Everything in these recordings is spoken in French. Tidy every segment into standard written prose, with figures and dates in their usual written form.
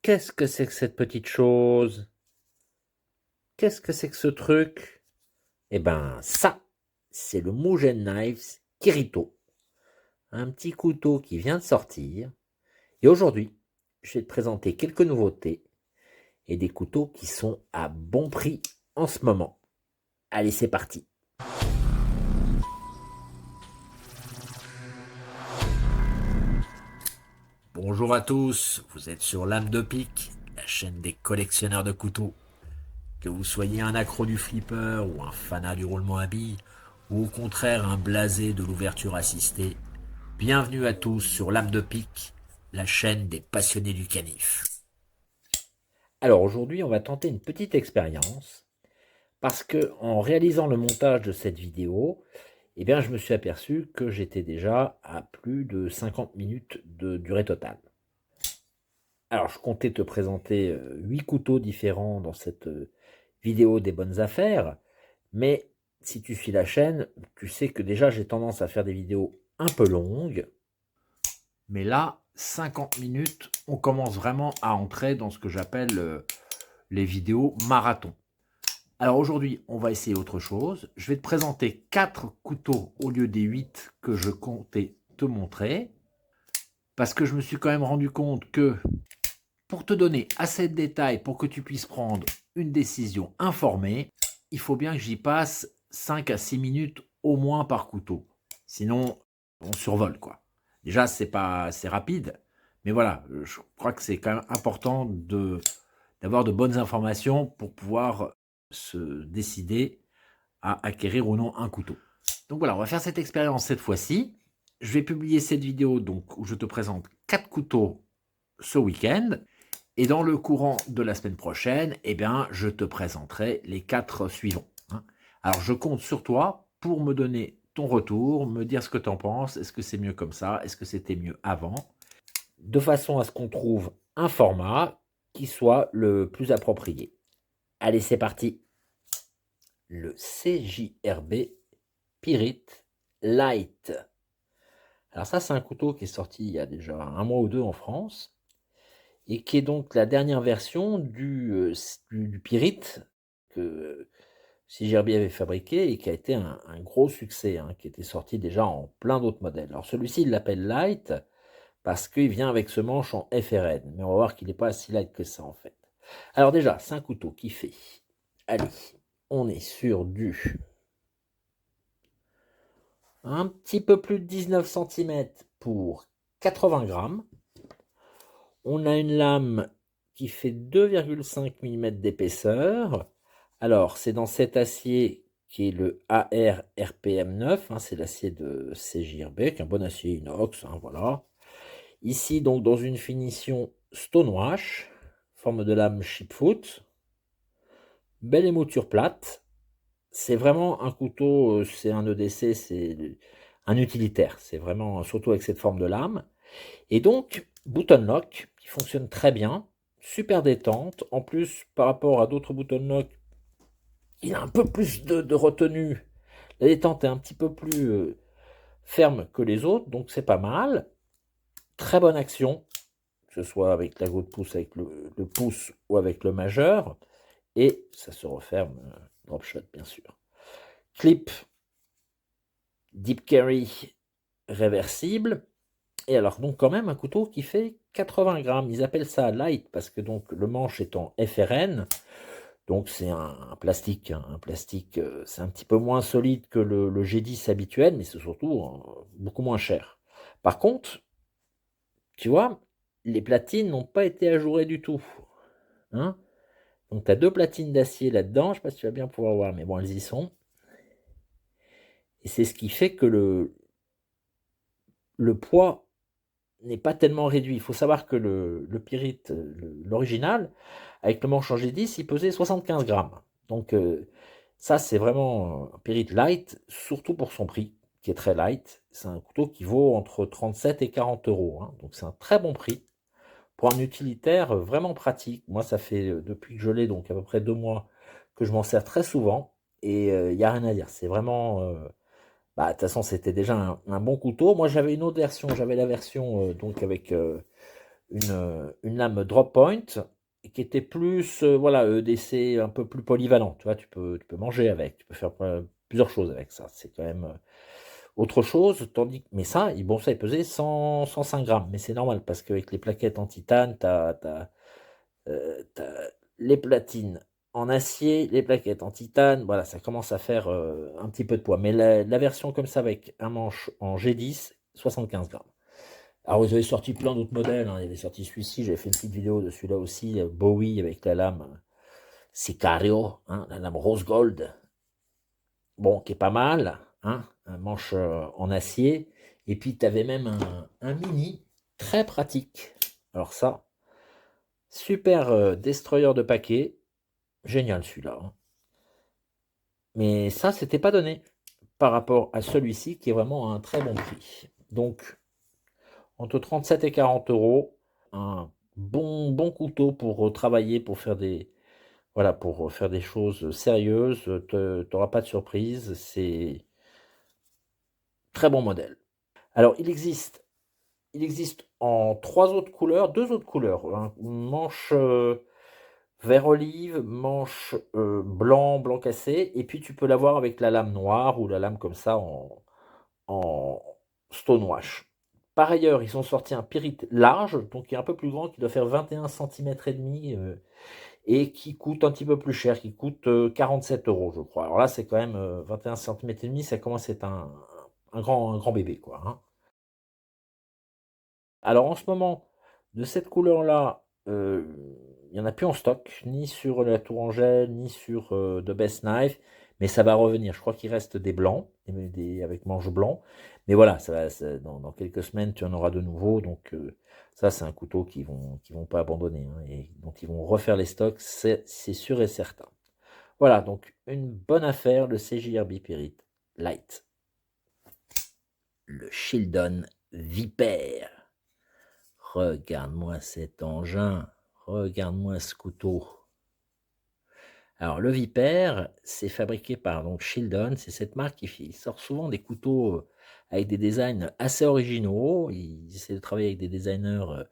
Qu'est-ce que c'est que cette petite chose? Qu'est-ce que c'est que ce truc? Eh ben, ça, c'est le Mugen Knives Kirito. Un petit couteau qui vient de sortir. Et aujourd'hui, je vais te présenter quelques nouveautés et des couteaux qui sont à bon prix en ce moment. Allez, c'est parti. Bonjour à tous, vous êtes sur Lame de Pique, la chaîne des collectionneurs de couteaux. Que vous soyez un accro du flipper ou un fanat du roulement à billes, ou au contraire un blasé de l'ouverture assistée, bienvenue à tous sur Lame de Pique, la chaîne des passionnés du canif. Alors aujourd'hui, on va tenter une petite expérience, parce que en réalisant le montage de cette vidéo, eh bien, je me suis aperçu que j'étais déjà à plus de 50 minutes de durée totale. Alors, je comptais te présenter 8 couteaux différents dans cette vidéo des bonnes affaires, mais si tu suis la chaîne, tu sais que déjà j'ai tendance à faire des vidéos un peu longues, mais là, 50 minutes, on commence vraiment à entrer dans ce que j'appelle les vidéos marathon. Alors aujourd'hui, on va essayer autre chose. Je vais te présenter 4 couteaux au lieu des 8 que je comptais te montrer, parce que je me suis quand même rendu compte que pour te donner assez de détails pour que tu puisses prendre une décision informée, il faut bien que j'y passe 5 à 6 minutes au moins par couteau. Sinon, on survole, quoi. Déjà, c'est rapide, mais voilà, je crois que c'est quand même important d'avoir de bonnes informations pour pouvoir se décider à acquérir ou non un couteau. Donc voilà, on va faire cette expérience cette fois-ci. Je vais publier cette vidéo donc, où je te présente 4 couteaux ce week-end. Et dans le courant de la semaine prochaine, eh bien, je te présenterai les 4 suivants. Alors, je compte sur toi pour me donner ton retour, me dire ce que tu en penses. Est-ce que c'est mieux comme ça? Est-ce que c'était mieux avant? De façon à ce qu'on trouve un format qui soit le plus approprié. Allez, c'est parti. Le CJRB Pirite Light. Alors ça, c'est un couteau qui est sorti il y a déjà un mois ou deux en France, et qui est donc la dernière version du Pirite que CJRB avait fabriqué et qui a été un gros succès, qui était sorti déjà en plein d'autres modèles. Alors celui-ci, il l'appelle Light parce qu'il vient avec ce manche en FRN, mais on va voir qu'il n'est pas si light que ça en fait. Alors déjà, c'est un couteau qui fait, allez, on est sur du un petit peu plus de 19 cm pour 80 grammes. On a une lame qui fait 2,5 mm d'épaisseur. Alors, c'est dans cet acier qui est le AR RPM9, c'est l'acier de CJRB, qui est un bon acier inox, voilà. Ici, donc, dans une finition stonewash, forme de lame chipfoot, belle émouture plate. C'est vraiment un couteau, c'est un EDC, c'est un utilitaire. C'est vraiment, surtout avec cette forme de lame. Et donc, button lock, qui fonctionne très bien, super détente. En plus, par rapport à d'autres button lock, il a un peu plus de retenue. La détente est un petit peu plus ferme que les autres, donc c'est pas mal. Très bonne action, que ce soit avec la go de pouce, avec le pouce ou avec le majeur. Et ça se referme, drop shot bien sûr. Clip deep carry réversible. Et alors, donc, quand même, un couteau qui fait 80 grammes. Ils appellent ça light parce que donc le manche est en FRN. Donc, c'est un plastique. Un plastique, c'est un petit peu moins solide que le G10 habituel, mais c'est surtout beaucoup moins cher. Par contre, tu vois, les platines n'ont pas été ajourées du tout. Donc, tu as 2 platines d'acier là-dedans. Je ne sais pas si tu vas bien pouvoir voir, mais bon, elles y sont. Et c'est ce qui fait que le poids n'est pas tellement réduit. Il faut savoir que le Pirite, l'original, avec le manche en G10, il pesait 75 grammes. Donc ça, c'est vraiment un Pirite light, surtout pour son prix, qui est très light. C'est un couteau qui vaut entre 37 et 40 euros. Donc c'est un très bon prix pour un utilitaire vraiment pratique. Moi, ça fait depuis que je l'ai, donc à peu près 2 mois, que je m'en sers très souvent. Et il n'y a rien à dire. C'est vraiment... de toute façon, c'était déjà un bon couteau. Moi, j'avais une autre version. J'avais la version donc avec une lame drop point qui était plus, voilà, EDC un peu plus polyvalent. Tu vois, tu peux manger avec, tu peux faire plusieurs choses avec ça. C'est quand même autre chose. Tandis mais ça, bon, ça, il pesait 105 grammes. Mais c'est normal parce qu'avec les plaquettes en titane, t'as les platines en acier, les plaquettes en titane. Voilà, ça commence à faire un petit peu de poids. Mais la version comme ça avec un manche en G10, 75 grammes. Alors, ils avaient sorti plein d'autres modèles, hein. Il y avait sorti celui-ci, j'avais fait une petite vidéo de celui-là aussi, Bowie avec la lame Sicario, hein, la lame rose gold, bon, qui est pas mal, hein, un manche en acier. Et puis, tu avais même un mini très pratique. Alors ça, super destroyer de paquet, génial celui-là, hein. Mais ça, c'était pas donné par rapport à celui-ci qui est vraiment à un très bon prix. Donc, entre 37 et 40 euros, un bon couteau pour travailler, pour faire des, voilà, pour faire des choses sérieuses. Tu n'auras pas de surprise. C'est très bon modèle. Alors, il existe en trois autres couleurs, deux autres couleurs, hein. Manche vert olive, manche blanc cassé, et puis tu peux l'avoir avec la lame noire ou la lame comme ça en stonewash. Par ailleurs, ils ont sorti un pyrite large, donc qui est un peu plus grand, qui doit faire 21 cm et demi, et qui coûte un petit peu plus cher, qui coûte 47 euros, je crois. Alors là, c'est quand même 21 cm et demi, ça commence à être un grand bébé, quoi, hein. Alors en ce moment, de cette couleur-là, il n'y en a plus en stock, ni sur la Tourangelle, ni sur The Best Knife, mais ça va revenir. Je crois qu'il reste des blancs, avec manches blancs. Mais voilà, dans quelques semaines, tu en auras de nouveau. Donc ça, c'est un couteau qu'ils vont pas abandonner, hein, et dont ils vont refaire les stocks, c'est sûr et certain. Voilà, donc une bonne affaire, le CJRB Pyrite Light. Le Shieldon Viper. Regarde-moi cet engin, regarde-moi ce couteau. Alors le Viper, c'est fabriqué par donc Shieldon, c'est cette marque qui sort souvent des couteaux avec des designs assez originaux. Ils essaient de travailler avec des designers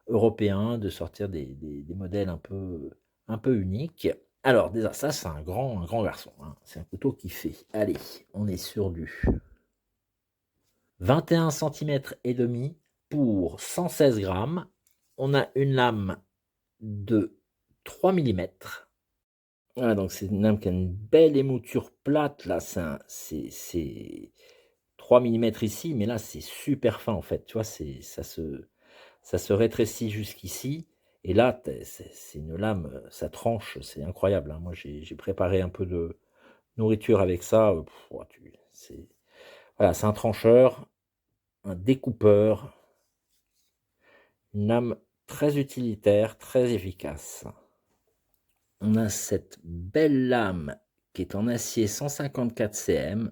européens, de sortir des modèles un peu uniques. Alors déjà, ça c'est un grand garçon, hein. C'est un couteau qui fait. Allez, on est sur du 21 cm et demi pour 116 grammes. On a une lame de 3 millimètres. Voilà, donc c'est une lame qui a une belle émouture plate. Là, c'est 3 millimètres ici, mais là, c'est super fin en fait. Tu vois, ça se rétrécit jusqu'ici. Et là, c'est une lame, ça tranche, c'est incroyable, hein. Moi, j'ai préparé un peu de nourriture avec ça. Voilà, c'est un trancheur, un découpeur, une lame très utilitaire, très efficace. On a cette belle lame qui est en acier 154 cm,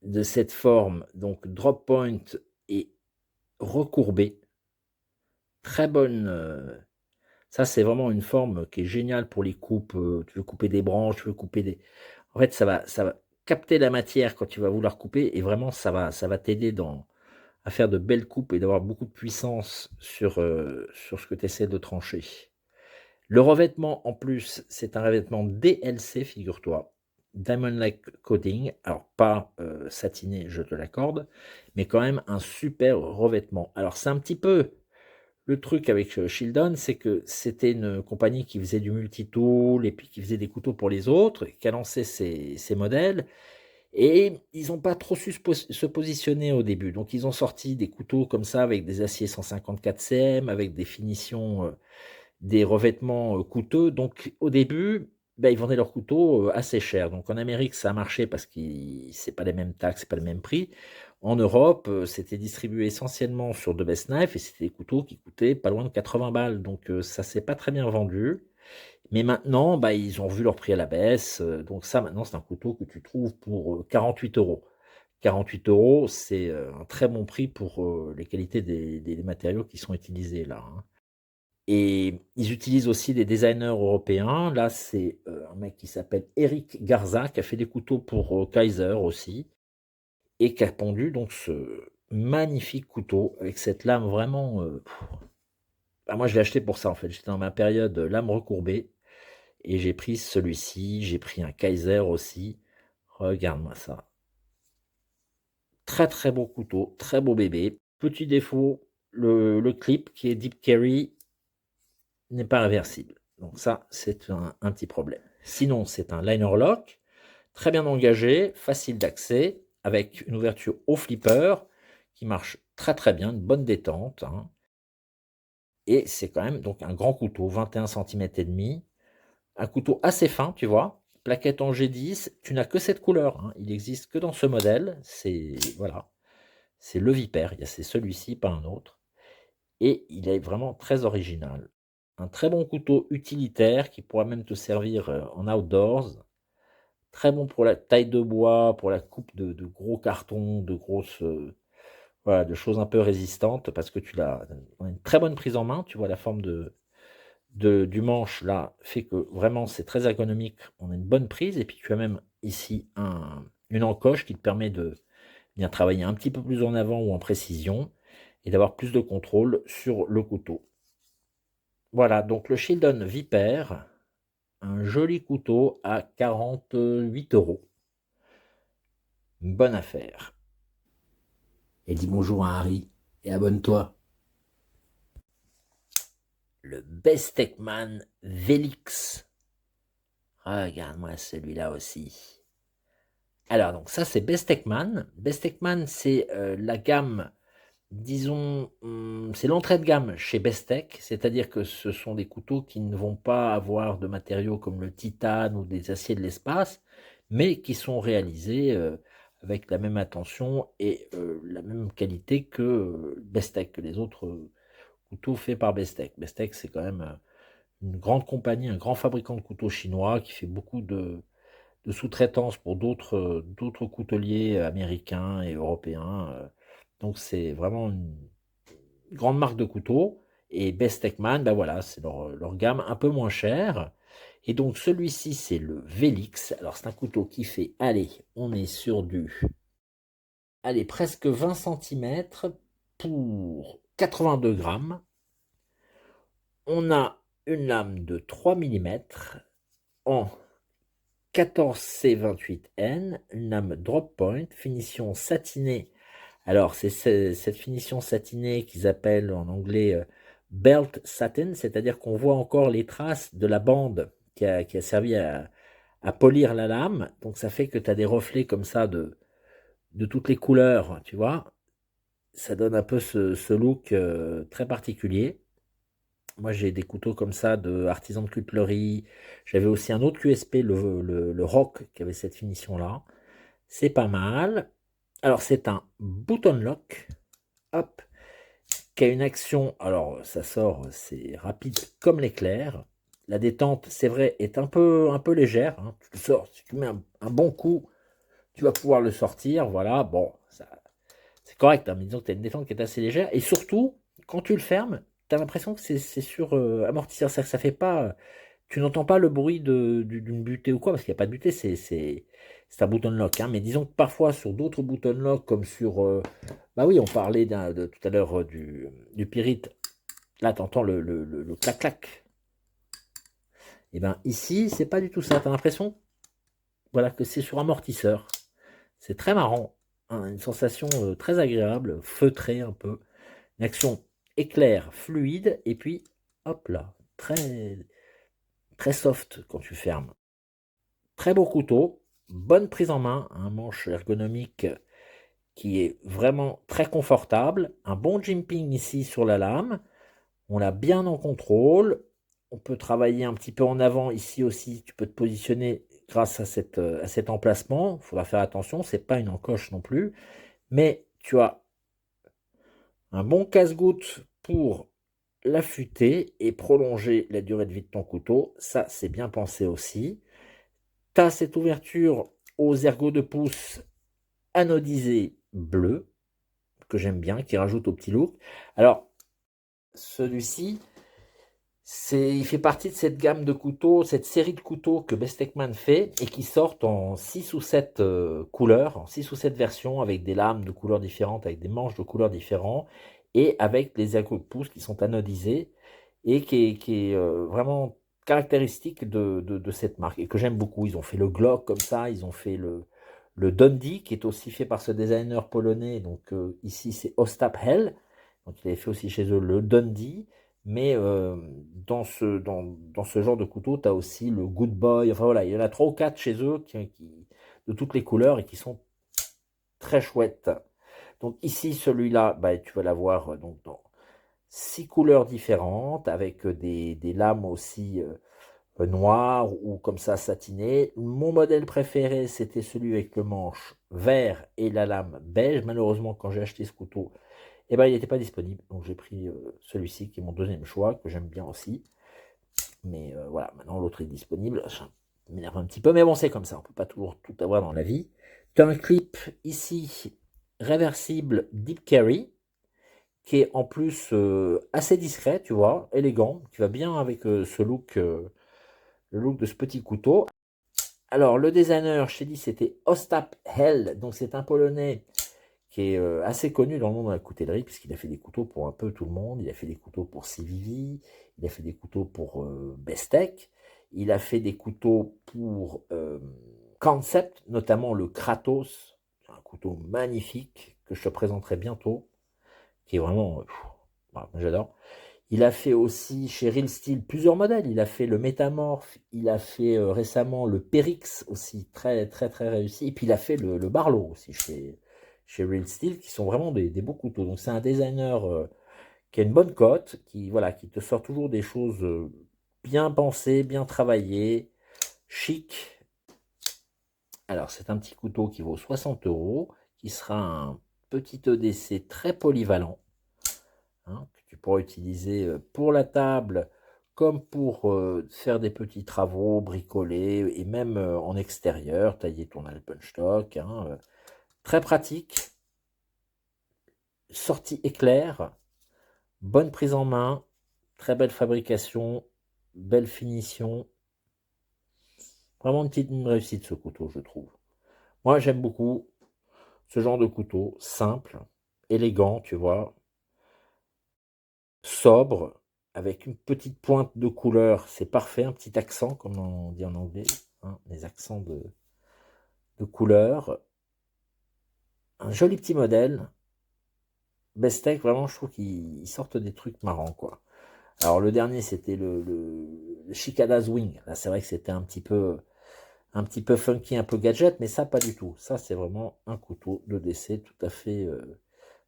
de cette forme, donc drop point et recourbée. Très bonne. Ça, c'est vraiment une forme qui est géniale pour les coupes. Tu veux couper des branches, tu veux couper des. En fait, ça va capter la matière quand tu vas vouloir couper, et vraiment, ça va t'aider à faire de belles coupes et d'avoir beaucoup de puissance sur ce que tu essaies de trancher. Le revêtement, en plus, c'est un revêtement DLC, figure-toi. Diamond-like coating. Alors, pas satiné, je te l'accorde, mais quand même un super revêtement. Alors, c'est un petit peu le truc avec Shieldon, c'est que c'était une compagnie qui faisait du multi-tool et puis qui faisait des couteaux pour les autres, qui a lancé ces modèles. Et ils n'ont pas trop su se positionner au début. Donc, ils ont sorti des couteaux comme ça avec des aciers 154 cm, avec des finitions. Des revêtements coûteux. Donc au début, ils vendaient leurs couteaux assez cher. Donc en Amérique, ça a marché parce que c'est pas les mêmes taxes, c'est pas le même prix. En Europe, c'était distribué essentiellement sur The Best Knife et c'était des couteaux qui coûtaient pas loin de 80 balles. Donc ça s'est pas très bien vendu. Mais maintenant, ils ont vu leur prix à la baisse. Donc ça, maintenant, c'est un couteau que tu trouves pour 48 euros. 48 euros, c'est un très bon prix pour les qualités des matériaux qui sont utilisés là, hein. Et ils utilisent aussi des designers européens. Là, c'est un mec qui s'appelle Eric Garza, qui a fait des couteaux pour Kaiser aussi, et qui a pondu donc ce magnifique couteau avec cette lame vraiment Bah, moi, je l'ai acheté pour ça, en fait. J'étais dans ma période lame recourbée et j'ai pris celui-ci. J'ai pris un Kaiser aussi. Regarde-moi ça. Très très beau couteau, très beau bébé. Petit défaut, le clip qui est Deep Carry n'est pas réversible. Donc ça, c'est un petit problème. Sinon, c'est un liner lock, très bien engagé, facile d'accès, avec une ouverture au flipper qui marche très très bien, une bonne détente, hein. Et c'est quand même donc un grand couteau, 21 centimètres et demi, un couteau assez fin, tu vois. Plaquette en G10, tu n'as que cette couleur, hein. Il existe que dans ce modèle. C'est voilà, c'est le Vipère. C'est celui-ci, pas un autre. Et il est vraiment très original. Un très bon couteau utilitaire qui pourra même te servir en outdoors. Très bon pour la taille de bois, pour la coupe de gros cartons, de grosses, voilà, de choses un peu résistantes, parce que tu l'as, on a une très bonne prise en main. Tu vois la forme du manche là fait que vraiment c'est très ergonomique. On a une bonne prise et puis tu as même ici une encoche qui te permet de bien travailler un petit peu plus en avant ou en précision et d'avoir plus de contrôle sur le couteau. Voilà, donc le Shieldon Viper, un joli couteau à 48 €. Une bonne affaire. Et dis bonjour à Harry et abonne-toi. Le Bestechman Velix. Regarde-moi celui-là aussi. Alors, donc ça, c'est Bestechman. Bestechman, c'est la gamme, disons, c'est l'entrée de gamme chez Bestech, c'est-à-dire que ce sont des couteaux qui ne vont pas avoir de matériaux comme le titane ou des aciers de l'espace, mais qui sont réalisés avec la même attention et la même qualité que Bestech, que les autres couteaux faits par Bestech. Bestech, c'est quand même une grande compagnie, un grand fabricant de couteaux chinois qui fait beaucoup de sous-traitance pour d'autres couteliers américains et européens. Donc c'est vraiment une grande marque de couteaux. Et Best Techman, ben voilà, c'est leur gamme un peu moins chère. Et donc celui-ci, c'est le Velix. Alors c'est un couteau qui fait, allez, on est sur allez, presque 20 centimètres pour 82 grammes. On a une lame de 3 millimètres en 14C28N, une lame drop point, finition satinée. Alors, c'est cette finition satinée qu'ils appellent en anglais belt satin, c'est-à-dire qu'on voit encore les traces de la bande qui a servi à polir la lame. Donc, ça fait que tu as des reflets comme ça de toutes les couleurs, tu vois. Ça donne un peu ce look très particulier. Moi, j'ai des couteaux comme ça de artisans de cutlerie. J'avais aussi un autre QSP, le Rock, qui avait cette finition-là. C'est pas mal. Alors, c'est un button lock. Hop. Qui a une action. Alors, ça sort, c'est rapide comme l'éclair. La détente, c'est vrai, est un peu légère, hein. Tu le sors, si tu mets un bon coup, tu vas pouvoir le sortir. Voilà, bon, ça, c'est correct, hein, mais disons que tu as une détente qui est assez légère. Et surtout, quand tu le fermes, tu as l'impression que c'est sur amortisseur. Ça fait pas. Tu n'entends pas le bruit d'une butée ou quoi, parce qu'il n'y a pas de butée, c'est un button lock, hein. Mais disons que parfois, sur d'autres button lock, comme sur. Bah oui, on parlait tout à l'heure du Pyrite. Là, tu entends le clac-clac. Et bien ici, c'est pas du tout ça. Tu as l'impression voilà, que c'est sur amortisseur. C'est très marrant, hein, une sensation très agréable, feutrée un peu. Une action éclair, fluide, et puis hop là, très, très soft quand tu fermes. Très beau couteau, bonne prise en main, un manche ergonomique qui est vraiment très confortable. Un bon jimping ici sur la lame. On l'a bien en contrôle. On peut travailler un petit peu en avant ici aussi. Tu peux te positionner grâce à cet emplacement. Il faudra faire attention, c'est pas une encoche non plus. Mais tu as un bon casse-goutte pour l'affûter et prolonger la durée de vie de ton couteau. Ça, c'est bien pensé aussi. Tu as cette ouverture aux ergots de pouce anodisé bleu, que j'aime bien, qui rajoute au petit look. Alors, celui-ci, il fait partie de cette gamme de couteaux, cette série de couteaux que Bestechman fait et qui sortent en 6 ou 7 couleurs, en 6 ou 7 versions avec des lames de couleurs différentes, avec des manches de couleurs différentes et avec les ergots de pouce qui sont anodisés. et qui est vraiment caractéristique de cette marque et que j'aime beaucoup. Ils ont fait le Glock comme ça, ils ont fait le Dundee qui est aussi fait par ce designer polonais. Donc ici c'est Ostap Hell, donc il avait fait aussi chez eux le Dundee. Mais dans ce genre de couteau, tu as aussi le Good Boy. Enfin voilà, il y en a 3 ou 4 chez eux de toutes les couleurs et qui sont très chouettes. Donc ici, celui-là, bah, tu vas l'avoir donc dans 6 couleurs différentes avec des lames aussi noires ou comme ça satinées. Mon modèle préféré, c'était celui avec le manche vert et la lame beige. Malheureusement, quand j'ai acheté ce couteau, eh ben, il n'était pas disponible. Donc j'ai pris celui-ci qui est mon deuxième choix, que j'aime bien aussi. Mais voilà, maintenant l'autre est disponible. Ça m'énerve un petit peu, mais bon, c'est comme ça. On ne peut pas toujours tout avoir dans la vie. Tu as un clip ici, réversible Deep Carry, qui est en plus assez discret, tu vois, élégant, qui va bien avec ce look, le look de ce petit couteau. Alors, le designer, je t'ai dit, c'était Ostap Hell, donc c'est un Polonais qui est assez connu dans le monde de la coutellerie, puisqu'il a fait des couteaux pour un peu tout le monde. Il a fait des couteaux pour CVV, il a fait des couteaux pour Bestech, il a fait des couteaux pour Concept, notamment le Kratos, un couteau magnifique que je te présenterai bientôt, qui est vraiment, j'adore. Il a fait aussi chez Real Steel plusieurs modèles. Il a fait le Métamorphe, il a fait récemment le Périx aussi, très très très réussi. Et puis il a fait le Barlow aussi chez Real Steel, qui sont vraiment des beaux couteaux. Donc c'est un designer qui a une bonne cote, qui, voilà, qui te sort toujours des choses bien pensées, bien travaillées, chic. Alors c'est un petit couteau qui vaut 60 euros, qui sera un petit EDC très polyvalent, hein, que tu pourras utiliser pour la table comme pour faire des petits travaux, bricoler et même en extérieur, tailler ton alpenstock. Hein, très pratique, sortie éclair, bonne prise en main, très belle fabrication, belle finition. Vraiment une réussite ce couteau, je trouve. Moi, j'aime beaucoup ce genre de couteau, simple, élégant, tu vois, sobre, avec une petite pointe de couleur, c'est parfait, un petit accent, comme on dit en anglais, hein, les accents de couleur. Un joli petit modèle. Bestech, vraiment, je trouve qu'ils sortent des trucs marrants, quoi. Alors, le dernier, c'était le Chicada's Wing. Là, c'est vrai que c'était un petit peu funky, un peu gadget, mais ça, pas du tout. Ça, c'est vraiment un couteau de décès tout à fait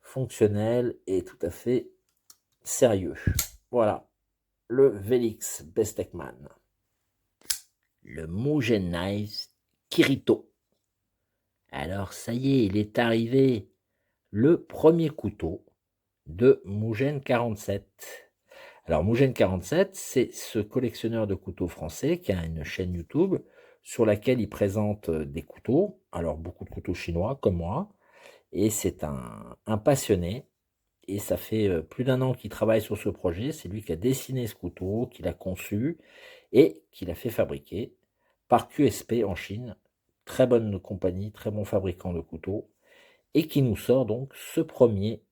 fonctionnel et tout à fait sérieux. Voilà, le Velix Bestechman. Le Mugen Knives Kirito. Alors, ça y est, il est arrivé. Le premier couteau de Mugen 47. Alors Mugen 47, c'est ce collectionneur de couteaux français qui a une chaîne YouTube sur laquelle il présente des couteaux, alors beaucoup de couteaux chinois comme moi, et c'est un passionné, et ça fait plus d'un an qu'il travaille sur ce projet, c'est lui qui a dessiné ce couteau, qui l'a conçu, et qui l'a fait fabriquer par QSP en Chine, très bonne compagnie, très bon fabricant de couteaux, et qui nous sort donc ce premier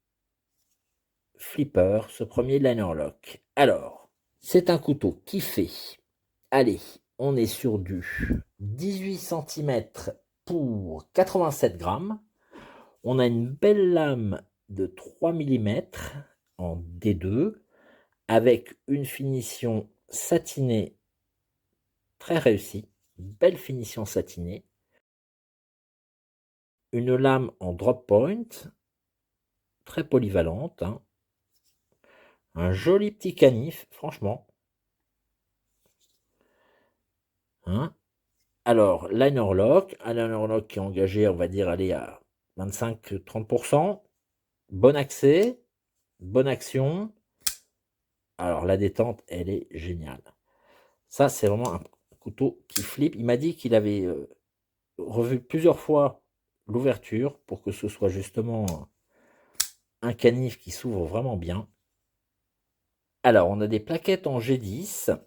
flipper, ce premier liner lock. Alors, c'est un couteau qui fait, allez, on est sur du 18 cm pour 87 grammes. On a une belle lame de 3 mm en D2 avec une finition satinée très réussie, belle finition satinée. Une lame en drop point, très polyvalente, hein. Un joli petit canif, franchement. Hein. Alors, liner lock, un liner lock qui est engagé, on va dire, aller à 25-30%. Bon accès, bonne action. Alors, la détente, elle est géniale. Ça, c'est vraiment un couteau qui flippe. Il m'a dit qu'il avait revu plusieurs fois l'ouverture pour que ce soit justement un canif qui s'ouvre vraiment bien. Alors, on a des plaquettes en G10.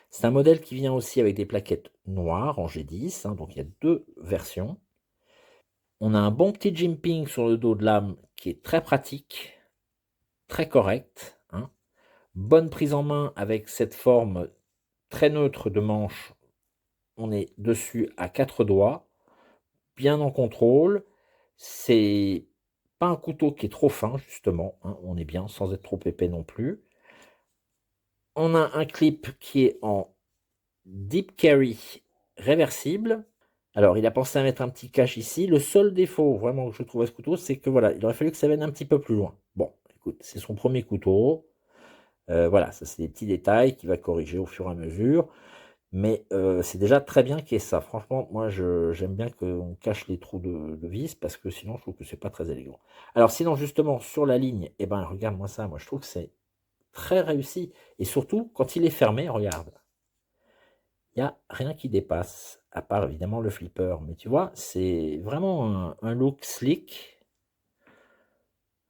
C'est un modèle qui vient aussi avec des plaquettes noires en G10. Hein, donc, il y a deux versions. On a un bon petit jimping sur le dos de lame qui est très pratique, très correct. Hein. Bonne prise en main avec cette forme très neutre de manche. On est dessus à 4 doigts, bien en contrôle. C'est pas un couteau qui est trop fin, justement, hein, on est bien, sans être trop épais non plus. On a un clip qui est en deep carry réversible. Alors, il a pensé à mettre un petit cache ici. Le seul défaut, vraiment, que je trouve à ce couteau, c'est que voilà, il aurait fallu que ça vienne un petit peu plus loin. Bon, écoute, c'est son premier couteau. Voilà, ça c'est des petits détails qu'il va corriger au fur et à mesure. Mais c'est déjà très bien qu'il y ait ça. Franchement, moi, j'aime bien qu'on cache les trous de vis parce que sinon, je trouve que c'est pas très élégant. Alors, sinon, justement, sur la ligne, eh ben, regarde-moi ça. Moi, je trouve que c'est très réussi. Et surtout, quand il est fermé, regarde, il n'y a rien qui dépasse, à part évidemment le flipper. Mais tu vois, c'est vraiment un look slick.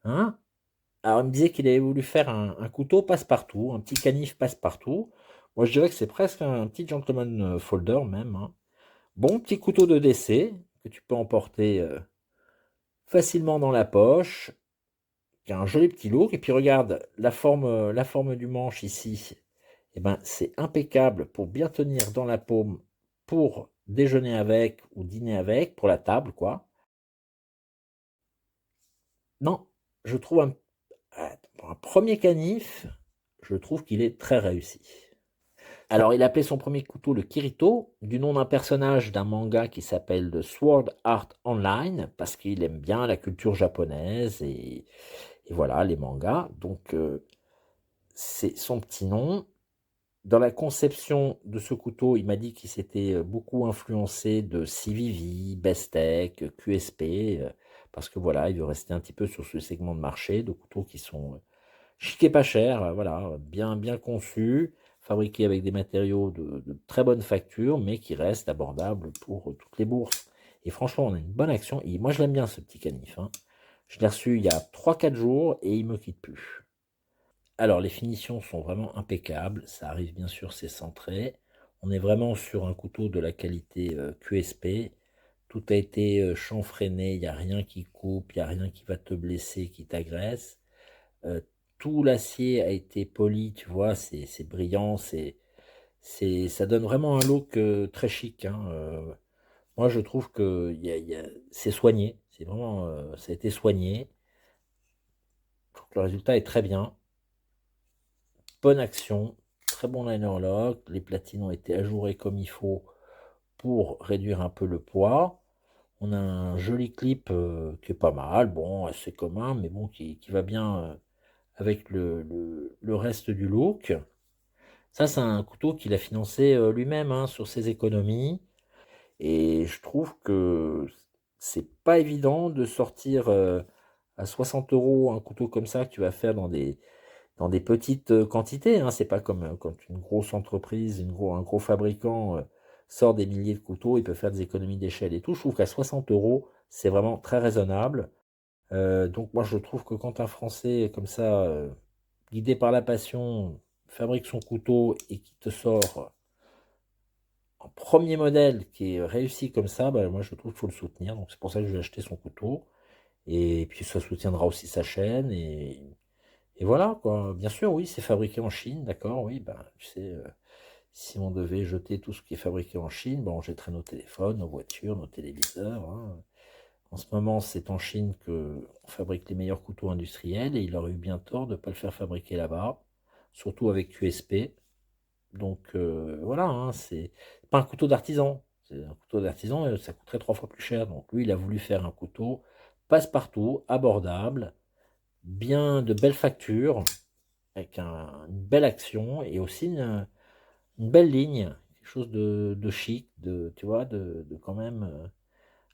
Hein. Alors, il me disait qu'il avait voulu faire un couteau passe-partout, un petit canif passe-partout. Moi, je dirais que c'est presque un petit gentleman folder même, hein. Bon petit couteau de décès que tu peux emporter facilement dans la poche, qui a un joli petit look. Et puis regarde, la forme du manche ici, eh ben, c'est impeccable pour bien tenir dans la paume pour déjeuner avec ou dîner avec, pour la table, quoi. Non, je trouve pour un premier canif, je trouve qu'il est très réussi. Alors, il appelait son premier couteau le Kirito, du nom d'un personnage d'un manga qui s'appelle The Sword Art Online, parce qu'il aime bien la culture japonaise et voilà, les mangas. Donc, c'est son petit nom. Dans la conception de ce couteau, il m'a dit qu'il s'était beaucoup influencé de CVV, Bestech, QSP, parce que voilà, il veut rester un petit peu sur ce segment de marché, de couteaux qui sont chic et pas cher, voilà, bien conçu, fabriqué avec des matériaux de très bonne facture, mais qui restent abordables pour toutes les bourses. Et franchement, on a une bonne action. Et moi, je l'aime bien, ce petit canif, hein. Je l'ai reçu il y a 3-4 jours et il me quitte plus. Alors, les finitions sont vraiment impeccables. Ça arrive, bien sûr, c'est centré. On est vraiment sur un couteau de la qualité QSP. Tout a été chanfreiné. Il n'y a rien qui coupe, il n'y a rien qui va te blesser, qui t'agresse. Euh, tout l'acier a été poli, tu vois, c'est brillant, ça donne vraiment un look très chic, hein. Moi, je trouve que c'est soigné, c'est vraiment, ça a été soigné. Je trouve que le résultat est très bien. Bonne action, très bon liner lock, les platines ont été ajourées comme il faut pour réduire un peu le poids. On a un joli clip qui est pas mal, bon, assez commun, mais bon, qui va bien avec le reste du look. Ça, c'est un couteau qu'il a financé lui-même, hein, sur ses économies. Et je trouve que c'est pas évident de sortir à 60 euros un couteau comme ça que tu vas faire dans des petites quantités, hein. C'est pas comme quand une grosse entreprise, un gros fabricant sort des milliers de couteaux, il peut faire des économies d'échelle et tout. Je trouve qu'à 60 euros, c'est vraiment très raisonnable. Donc moi, je trouve que quand un Français comme ça, guidé par la passion, fabrique son couteau et qui te sort un premier modèle qui est réussi comme ça, bah, moi je trouve qu'il faut le soutenir. Donc c'est pour ça que je vais acheter son couteau. Et puis ça soutiendra aussi sa chaîne. Et voilà, quoi. Bien sûr, oui, c'est fabriqué en Chine, d'accord, oui, ben, tu sais, si on devait jeter tout ce qui est fabriqué en Chine, ben, on jetterait nos téléphones, nos voitures, nos téléviseurs, hein. En ce moment, c'est en Chine qu'on fabrique les meilleurs couteaux industriels et il aurait eu bien tort de ne pas le faire fabriquer là-bas, surtout avec QSP. Donc voilà, hein, c'est pas un couteau d'artisan. C'est un couteau d'artisan, ça coûterait 3 fois plus cher. Donc lui, il a voulu faire un couteau passe-partout, abordable, bien de belle facture, avec une belle action et aussi une belle ligne, quelque chose de chic, tu vois, de quand même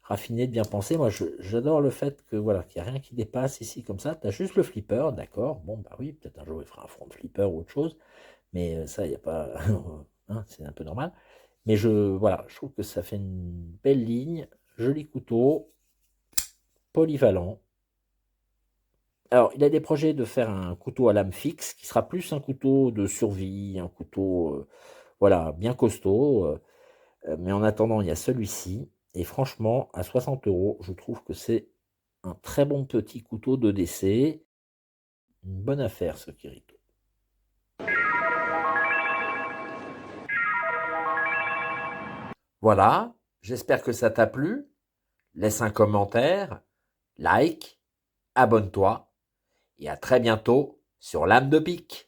raffiné, de bien pensé. Moi, j'adore le fait que voilà, qu'il n'y a rien qui dépasse ici comme ça. Tu as juste le flipper, d'accord. Bon, bah oui, peut-être un jour il fera un front flipper ou autre chose, mais ça, il n'y a pas. Hein, c'est un peu normal. Mais voilà, je trouve que ça fait une belle ligne, joli couteau, polyvalent. Alors, il a des projets de faire un couteau à lame fixe, qui sera plus un couteau de survie, un couteau, voilà, bien costaud. Mais en attendant, il y a celui-ci. Et franchement, à 60 euros, je trouve que c'est un très bon petit couteau de décès. Une bonne affaire, ce Kirito. Voilà, j'espère que ça t'a plu. Laisse un commentaire, like, abonne-toi et à très bientôt sur l'âme de pique.